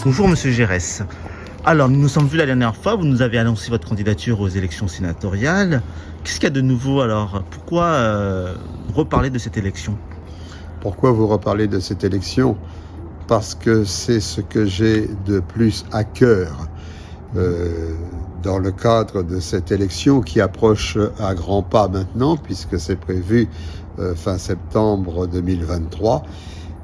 Bonjour Monsieur Gérès. Alors, nous nous sommes vus la dernière fois, vous nous avez annoncé votre candidature aux élections sénatoriales. Qu'est-ce qu'il y a de nouveau alors? Pourquoi reparler de cette élection? Pourquoi vous reparlez de cette élection? Parce que c'est ce que j'ai de plus à cœur dans le cadre de cette élection qui approche à grands pas maintenant, puisque c'est prévu fin septembre 2023.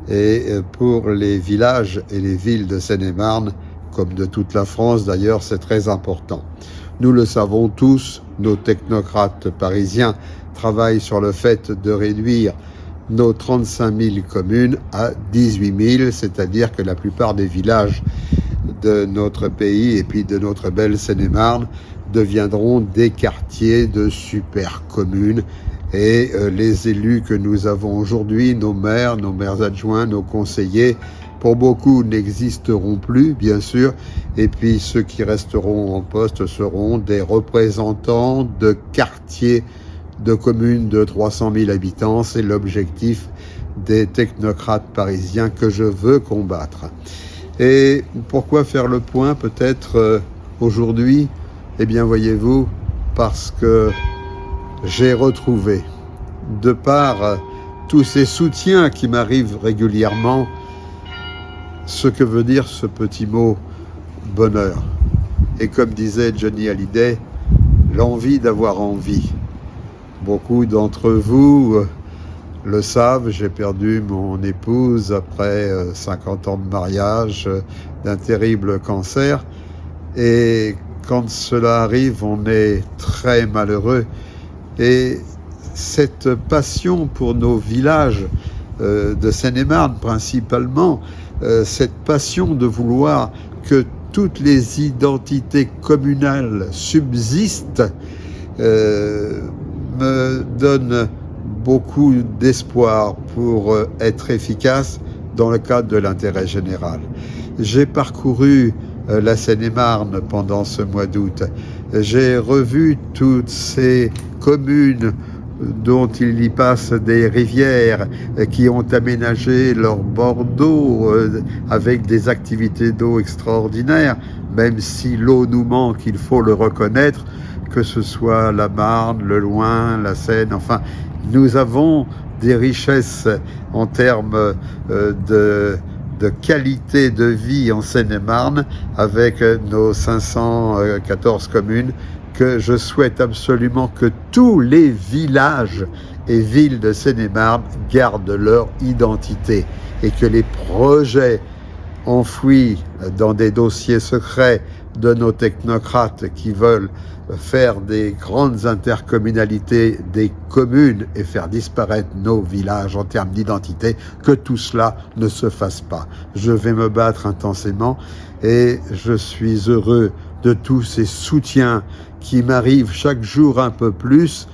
Et pour les villages et les villes de Seine-et-Marne, comme de toute la France d'ailleurs, c'est très important. Nous le savons tous, nos technocrates parisiens travaillent sur le fait de réduire nos 35 000 communes à 18 000, c'est-à-dire que la plupart des villages de notre pays et puis de notre belle Seine-et-Marne deviendront des quartiers de super communes. Et les élus que nous avons aujourd'hui, nos maires adjoints, nos conseillers, pour beaucoup n'existeront plus, bien sûr. Et puis ceux qui resteront en poste seront des représentants de quartiers de communes de 300 000 habitants. C'est l'objectif des technocrates parisiens que je veux combattre. Et pourquoi faire le point peut-être aujourd'hui? Eh bien, voyez-vous, parce que j'ai retrouvé, de par tous ces soutiens qui m'arrivent régulièrement, ce que veut dire ce petit mot « bonheur ». Et comme disait Johnny Hallyday, l'envie d'avoir envie. Beaucoup d'entre vous le savent, j'ai perdu mon épouse après 50 ans de mariage d'un terrible cancer. Et quand cela arrive, on est très malheureux. Et cette passion pour nos villages de Seine-et-Marne principalement, cette passion de vouloir que toutes les identités communales subsistent, me donne beaucoup d'espoir pour être efficace dans le cadre de l'intérêt général. J'ai parcouru la Seine-et-Marne pendant ce mois d'août. J'ai revu toutes ces communes dont il y passe des rivières qui ont aménagé leur bord d'eau avec des activités d'eau extraordinaires, même si l'eau nous manque, il faut le reconnaître, que ce soit la Marne, le Loing, la Seine, enfin, nous avons des richesses en termes de qualité de vie en Seine-et-Marne avec nos 514 communes que je souhaite absolument que tous les villages et villes de Seine-et-Marne gardent leur identité et que les projets enfouis dans des dossiers secrets de nos technocrates qui veulent faire des grandes intercommunalités, des communes et faire disparaître nos villages en termes d'identité, que tout cela ne se fasse pas. Je vais me battre intensément et je suis heureux de tous ces soutiens qui m'arrivent chaque jour un peu plus.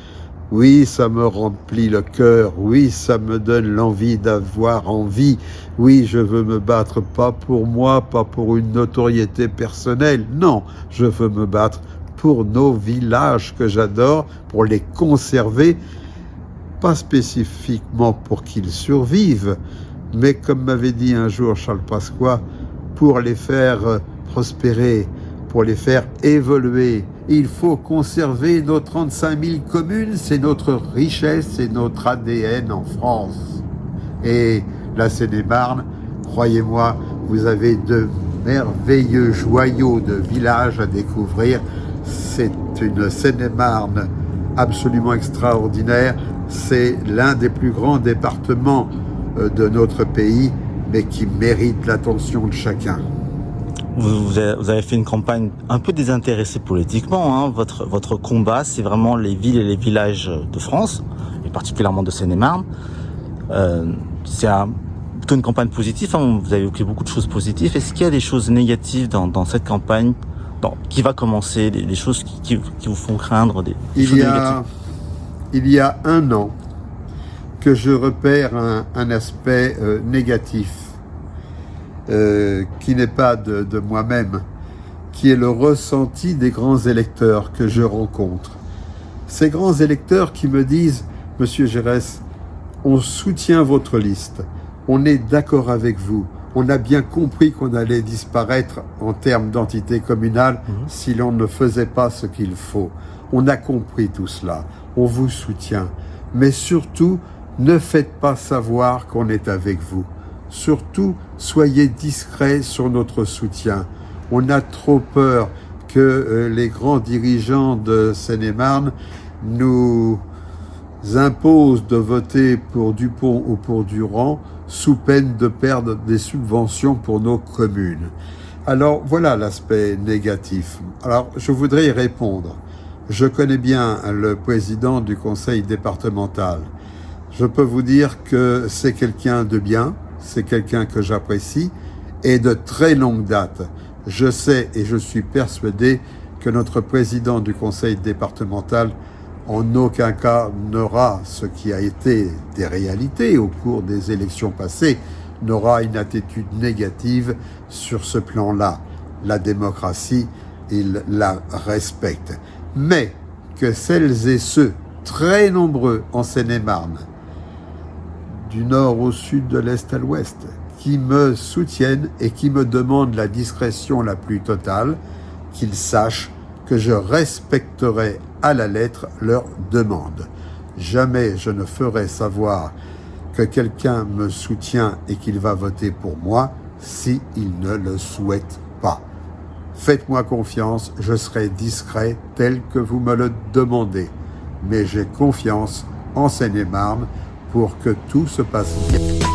Oui, ça me remplit le cœur. Oui, ça me donne l'envie d'avoir envie. Oui, je veux me battre pas pour moi, pas pour une notoriété personnelle. Non, je veux me battre pour nos villages que j'adore, pour les conserver, pas spécifiquement pour qu'ils survivent, mais comme m'avait dit un jour Charles Pasqua, pour les faire prospérer, pour les faire évoluer. Il faut conserver nos 35 000 communes, c'est notre richesse, c'est notre ADN en France. Et la Seine-et-Marne, croyez-moi, vous avez de merveilleux joyaux de villages à découvrir. C'est une Seine-et-Marne absolument extraordinaire. C'est l'un des plus grands départements de notre pays, mais qui mérite l'attention de chacun. Vous avez fait une campagne un peu désintéressée politiquement, hein. Votre combat, c'est vraiment les villes et les villages de France, et particulièrement de Seine-et-Marne. C'est plutôt une campagne positive, hein. Vous avez évoqué beaucoup de choses positives. Est-ce qu'il y a des choses négatives dans cette campagne qui va commencer, des choses qui vous font craindre des choses négatives? Il y a un an que je repère un aspect négatif. Qui n'est pas de moi-même, qui est le ressenti des grands électeurs que je rencontre. Ces grands électeurs qui me disent « Monsieur Gérès, on soutient votre liste, on est d'accord avec vous, On a bien compris qu'on allait disparaître en termes d'entité communale si l'on ne faisait pas ce qu'il faut. On a compris tout cela. On vous soutient. Mais surtout, ne faites pas savoir qu'on est avec vous. Surtout, soyez discrets sur notre soutien. On a trop peur que les grands dirigeants de Seine-et-Marne nous imposent de voter pour Dupont ou pour Durand sous peine de perdre des subventions pour nos communes. Alors, voilà l'aspect négatif. Alors, je voudrais y répondre. Je connais bien le président du conseil départemental. Je peux vous dire que c'est quelqu'un de bien, c'est quelqu'un que j'apprécie, et de très longue date. Je sais et je suis persuadé que notre président du conseil départemental en aucun cas n'aura ce qui a été des réalités au cours des élections passées, n'aura une attitude négative sur ce plan-là. La démocratie, il la respecte. Mais que celles et ceux, très nombreux en Seine-et-Marne, du nord au sud, de l'est à l'ouest, qui me soutiennent et qui me demandent la discrétion la plus totale, qu'ils sachent que je respecterai à la lettre leurs demandes. Jamais je ne ferai savoir que quelqu'un me soutient et qu'il va voter pour moi s'il ne le souhaite pas. Faites-moi confiance, je serai discret tel que vous me le demandez. Mais j'ai confiance en Seine-et-Marne pour que tout se passe bien.